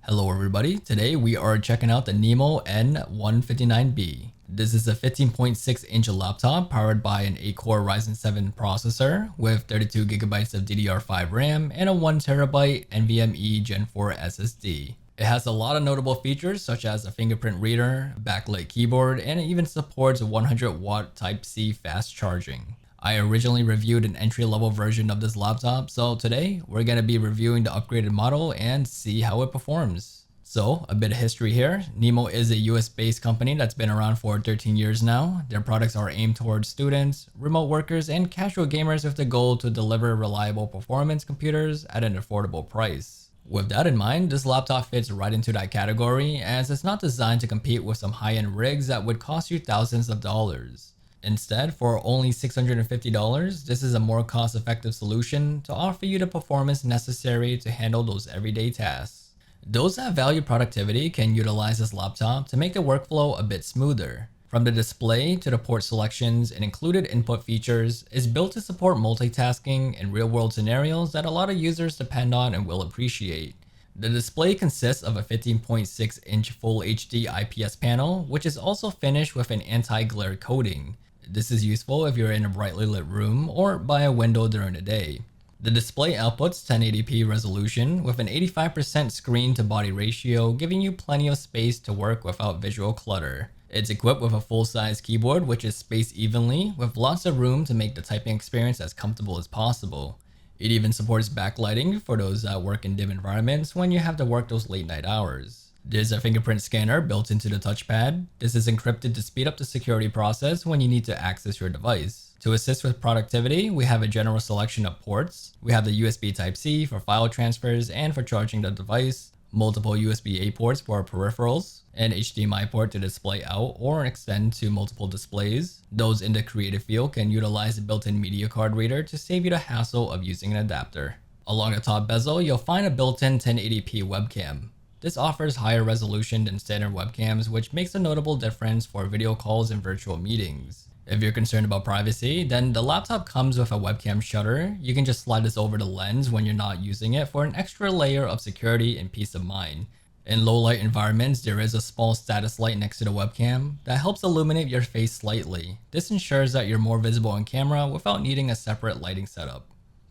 Hello everybody, today we are checking out the Nimo N159B. This is a 15.6-inch laptop powered by an 8-core Ryzen 7 processor with 32GB of DDR5 RAM and a 1TB NVMe Gen 4 SSD. It has a lot of notable features such as a fingerprint reader, backlit keyboard, and it even supports 100-watt Type-C fast charging. I originally reviewed an entry-level version of this laptop, so today we're going to be reviewing the upgraded model and see how it performs. So, a bit of history here. NIMO is a US-based company that's been around for 13 years now. Their products are aimed towards students, remote workers, and casual gamers with the goal to deliver reliable performance computers at an affordable price. With that in mind, this laptop fits right into that category as it's not designed to compete with some high-end rigs that would cost you thousands of dollars. Instead, for only $650, this is a more cost-effective solution to offer you the performance necessary to handle those everyday tasks. Those that value productivity can utilize this laptop to make the workflow a bit smoother. From the display to the port selections and included input features, it's built to support multitasking in real-world scenarios that a lot of users depend on and will appreciate. The display consists of a 15.6-inch Full HD IPS panel, which is also finished with an anti-glare coating. This is useful if you're in a brightly lit room or by a window during the day. The display outputs 1080p resolution with an 85% screen to body ratio, giving you plenty of space to work without visual clutter. It's equipped with a full-size keyboard which is spaced evenly with lots of room to make the typing experience as comfortable as possible. It even supports backlighting for those that work in dim environments when you have to work those late night hours. There's a fingerprint scanner built into the touchpad. This is encrypted to speed up the security process when you need to access your device. To assist with productivity, we have a general selection of ports. We have the USB Type-C for file transfers and for charging the device, multiple USB-A ports for peripherals, an HDMI port to display out or extend to multiple displays. Those in the creative field can utilize the built-in media card reader to save you the hassle of using an adapter. Along the top bezel, you'll find a built-in 1080p webcam. This offers higher resolution than standard webcams, which makes a notable difference for video calls and virtual meetings. If you're concerned about privacy, then the laptop comes with a webcam shutter. You can just slide this over the lens when you're not using it for an extra layer of security and peace of mind. In low light environments, there is a small status light next to the webcam that helps illuminate your face slightly. This ensures that you're more visible on camera without needing a separate lighting setup.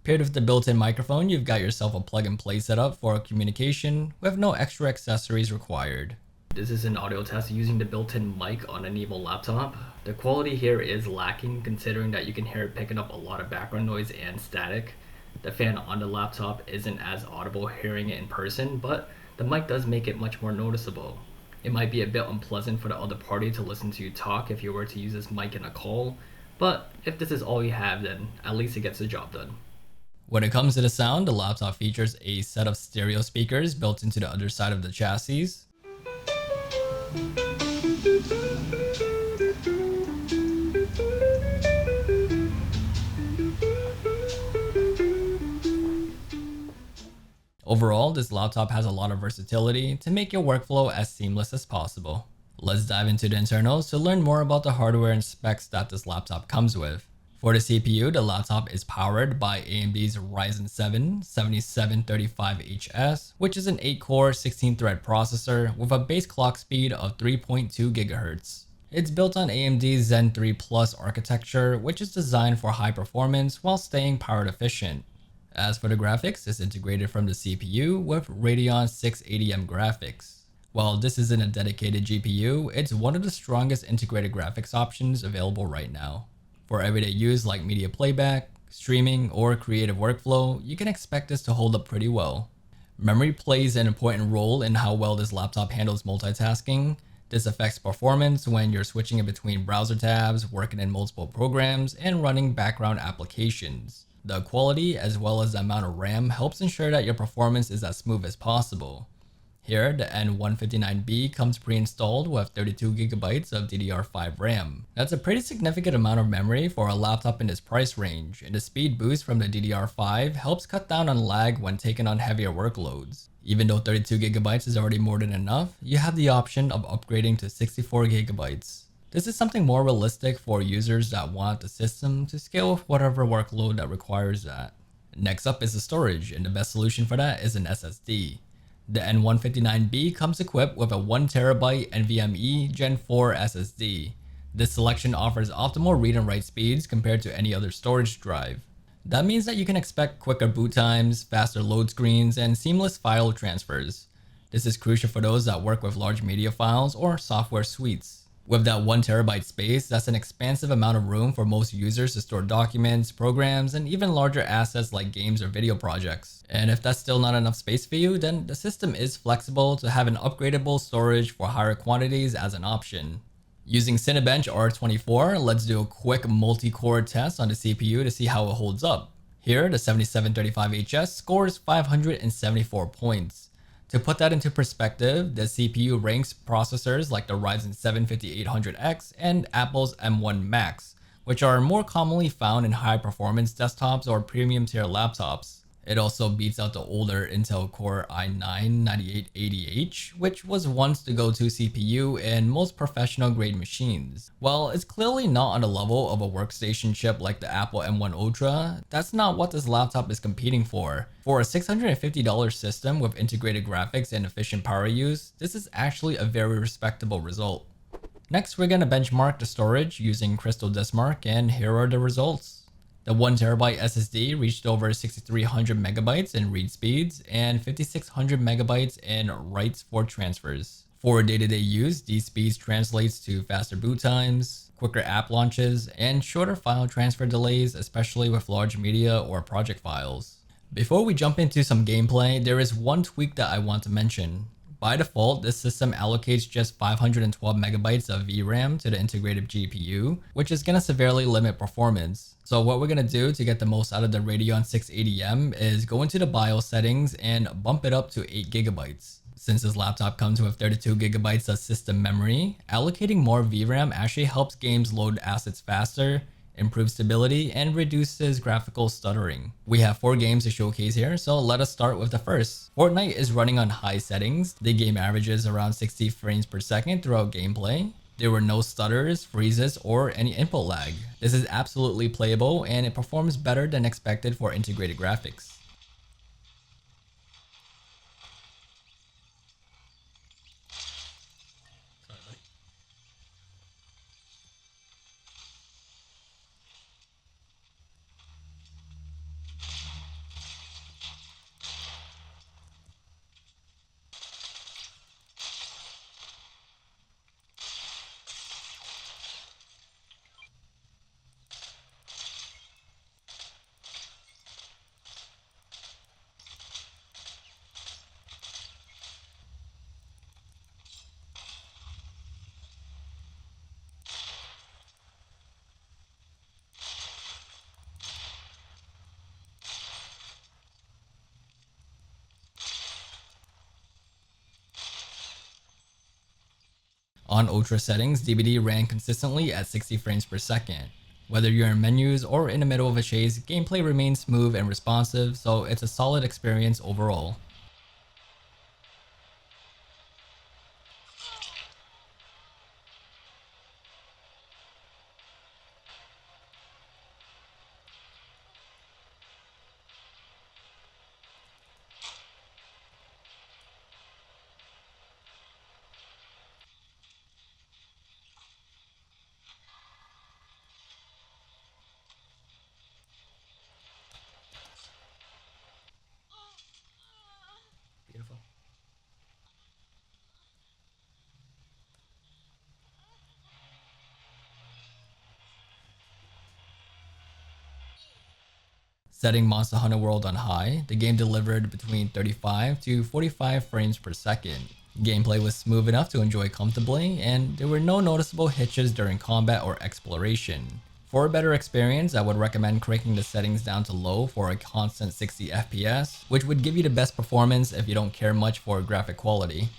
Paired with the built-in microphone, you've got yourself a plug-and-play setup for communication with no extra accessories required. This is an audio test using the built-in mic on a Nimo laptop. The quality here is lacking considering that you can hear it picking up a lot of background noise and static. The fan on the laptop isn't as audible hearing it in person, but the mic does make it much more noticeable. It might be a bit unpleasant for the other party to listen to you talk if you were to use this mic in a call, but if this is all you have, then at least it gets the job done. When it comes to the sound, the laptop features a set of stereo speakers built into the other side of the chassis. Overall, this laptop has a lot of versatility to make your workflow as seamless as possible. Let's dive into the internals to learn more about the hardware and specs that this laptop comes with. For the CPU, the laptop is powered by AMD's Ryzen 7 7735HS, which is an 8-core 16-thread processor with a base clock speed of 3.2 GHz. It's built on AMD's Zen 3 Plus architecture, which is designed for high performance while staying power efficient. As for the graphics, it's integrated from the CPU with Radeon 680M graphics. While this isn't a dedicated GPU, it's one of the strongest integrated graphics options available right now. For everyday use like media playback, streaming, or creative workflow, you can expect this to hold up pretty well. Memory plays an important role in how well this laptop handles multitasking. This affects performance when you're switching in between browser tabs, working in multiple programs, and running background applications. The quality as well as the amount of RAM helps ensure that your performance is as smooth as possible. Here, the N159B comes pre-installed with 32GB of DDR5 RAM. That's a pretty significant amount of memory for a laptop in this price range, and the speed boost from the DDR5 helps cut down on lag when taking on heavier workloads. Even though 32GB is already more than enough, you have the option of upgrading to 64GB. This is something more realistic for users that want the system to scale with whatever workload that requires that. Next up is the storage, and the best solution for that is an SSD. The N159B comes equipped with a 1TB NVMe Gen 4 SSD. This selection offers optimal read and write speeds compared to any other storage drive. That means that you can expect quicker boot times, faster load screens, and seamless file transfers. This is crucial for those that work with large media files or software suites. With that 1TB space, that's an expansive amount of room for most users to store documents, programs, and even larger assets like games or video projects. And if that's still not enough space for you, then the system is flexible to have an upgradable storage for higher quantities as an option. Using Cinebench R24, let's do a quick multi-core test on the CPU to see how it holds up. Here, the 7735HS scores 574 points. To put that into perspective, the CPU ranks processors like the Ryzen 7 5800X and Apple's M1 Max, which are more commonly found in high-performance desktops or premium-tier laptops. It also beats out the older Intel Core i9-9880H, which was once the go-to CPU in most professional-grade machines. While it's clearly not on the level of a workstation chip like the Apple M1 Ultra, that's not what this laptop is competing for. For a $650 system with integrated graphics and efficient power use, this is actually a very respectable result. Next, we're going to benchmark the storage using Crystal Diskmark, and here are the results. The 1TB SSD reached over 6,300 megabytes in read speeds and 5,600 megabytes in writes for transfers. For day-to-day use, these speeds translates to faster boot times, quicker app launches, and shorter file transfer delays, especially with large media or project files. Before we jump into some gameplay, there is one tweak that I want to mention. By default, this system allocates just 512 megabytes of VRAM to the integrated GPU, which is going to severely limit performance. So what we're going to do to get the most out of the Radeon 680M is go into the BIOS settings and bump it up to 8 gigabytes. Since this laptop comes with 32 gigabytes of system memory, allocating more VRAM actually helps games load assets faster, improves stability, and reduces graphical stuttering. We have 4 games to showcase here, so let us start with the first. Fortnite is running on high settings. The game averages around 60 frames per second throughout gameplay. There were no stutters, freezes, or any input lag. This is absolutely playable, and it performs better than expected for integrated graphics. On Ultra settings, DBD ran consistently at 60 frames per second. Whether you're in menus or in the middle of a chase, gameplay remains smooth and responsive, so it's a solid experience overall. Beautiful. Setting Monster Hunter World on high, the game delivered between 35 to 45 frames per second. Gameplay was smooth enough to enjoy comfortably, and there were no noticeable hitches during combat or exploration. For a better experience, I would recommend cranking the settings down to low for a constant 60 FPS, which would give you the best performance if you don't care much for graphic quality.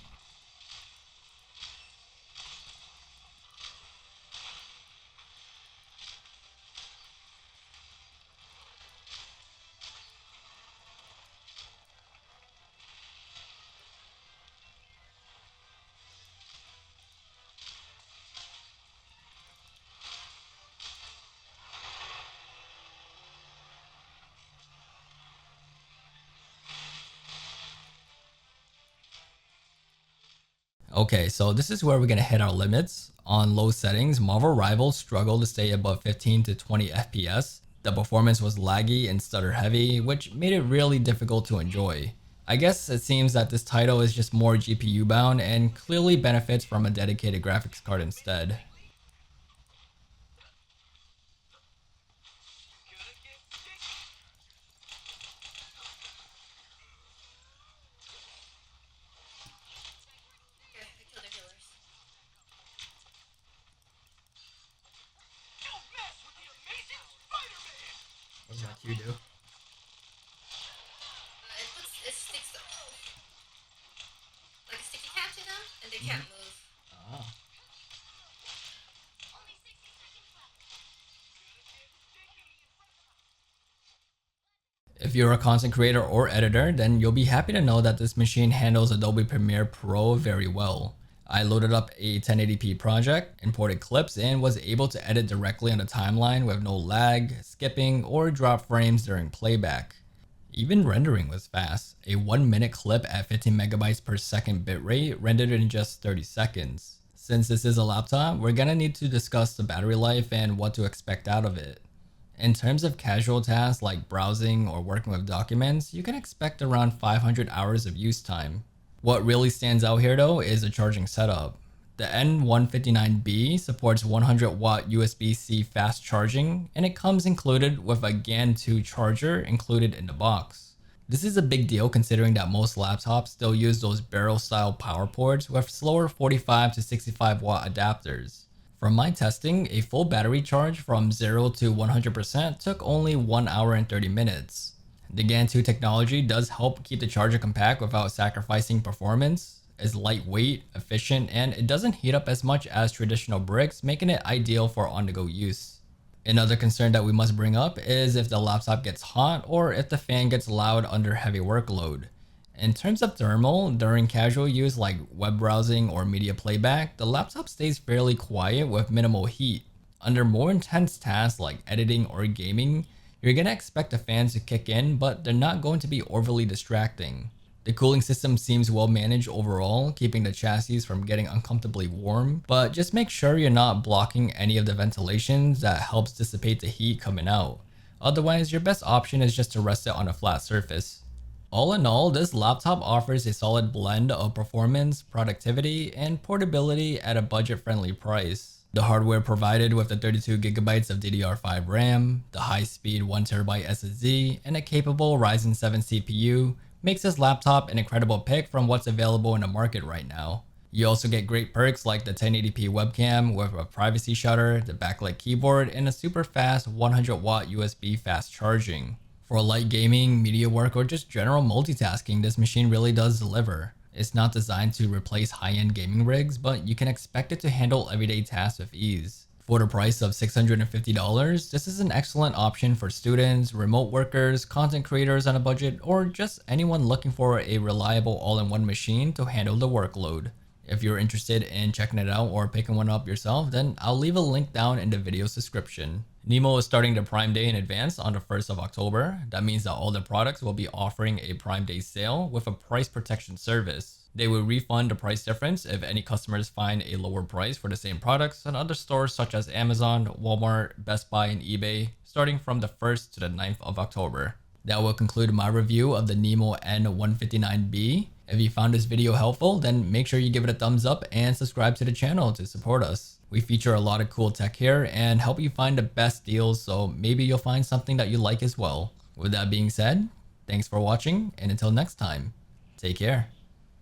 Okay, so this is where we're gonna hit our limits. On low settings, Marvel Rivals struggled to stay above 15 to 20 FPS. The performance was laggy and stutter heavy, which made it really difficult to enjoy. I guess it seems that this title is just more GPU bound and clearly benefits from a dedicated graphics card instead. What does my Q do? It sticks like a sticky cap to them, and they can't move. Ah. If you're a content creator or editor, then you'll be happy to know that this machine handles Adobe Premiere Pro very well. I loaded up a 1080p project, imported clips, and was able to edit directly on the timeline with no lag, skipping, or drop frames during playback. Even rendering was fast. A 1-minute clip at 15 megabytes per second bitrate rendered in just 30 seconds. Since this is a laptop, we're gonna need to discuss the battery life and what to expect out of it. In terms of casual tasks like browsing or working with documents, you can expect around 500 hours of use time. What really stands out here though is the charging setup. The N159B supports 100-watt USB-C fast charging, and it comes included with a GAN2 charger included in the box. This is a big deal considering that most laptops still use those barrel-style power ports with slower 45 to 65 watt adapters. From my testing, a full battery charge from 0 to 100% took only 1 hour and 30 minutes. The GAN2 technology does help keep the charger compact without sacrificing performance. It's lightweight, efficient, and it doesn't heat up as much as traditional bricks, making it ideal for on-the-go use. Another concern that we must bring up is if the laptop gets hot or if the fan gets loud under heavy workload. In terms of thermal, during casual use like web browsing or media playback, the laptop stays fairly quiet with minimal heat. Under more intense tasks like editing or gaming, you're gonna expect the fans to kick in, but they're not going to be overly distracting. The cooling system seems well managed overall, keeping the chassis from getting uncomfortably warm, but just make sure you're not blocking any of the ventilations that helps dissipate the heat coming out. Otherwise, your best option is just to rest it on a flat surface. All in all, this laptop offers a solid blend of performance, productivity, and portability at a budget-friendly price. The hardware provided with the 32GB of DDR5 RAM, the high-speed 1TB SSD, and a capable Ryzen 7 CPU makes this laptop an incredible pick from what's available in the market right now. You also get great perks like the 1080p webcam with a privacy shutter, the backlit keyboard, and a super fast 100-watt USB fast charging. For light gaming, media work, or just general multitasking, this machine really does deliver. It's not designed to replace high-end gaming rigs, but you can expect it to handle everyday tasks with ease. For the price of $650, this is an excellent option for students, remote workers, content creators on a budget, or just anyone looking for a reliable all-in-one machine to handle the workload. If you're interested in checking it out or picking one up yourself, then I'll leave a link down in the video's description. NIMO is starting the Prime Day in advance on the 1st of October. That means that all the products will be offering a Prime Day sale with a price protection service. They will refund the price difference if any customers find a lower price for the same products on other stores such as Amazon, Walmart, Best Buy, and eBay, starting from the 1st to the 9th of October. That will conclude my review of the Nimo N159B. If you found this video helpful, then make sure you give it a thumbs up and subscribe to the channel to support us. We feature a lot of cool tech here and help you find the best deals, so maybe you'll find something that you like as well. With that being said, thanks for watching, and until next time, take care.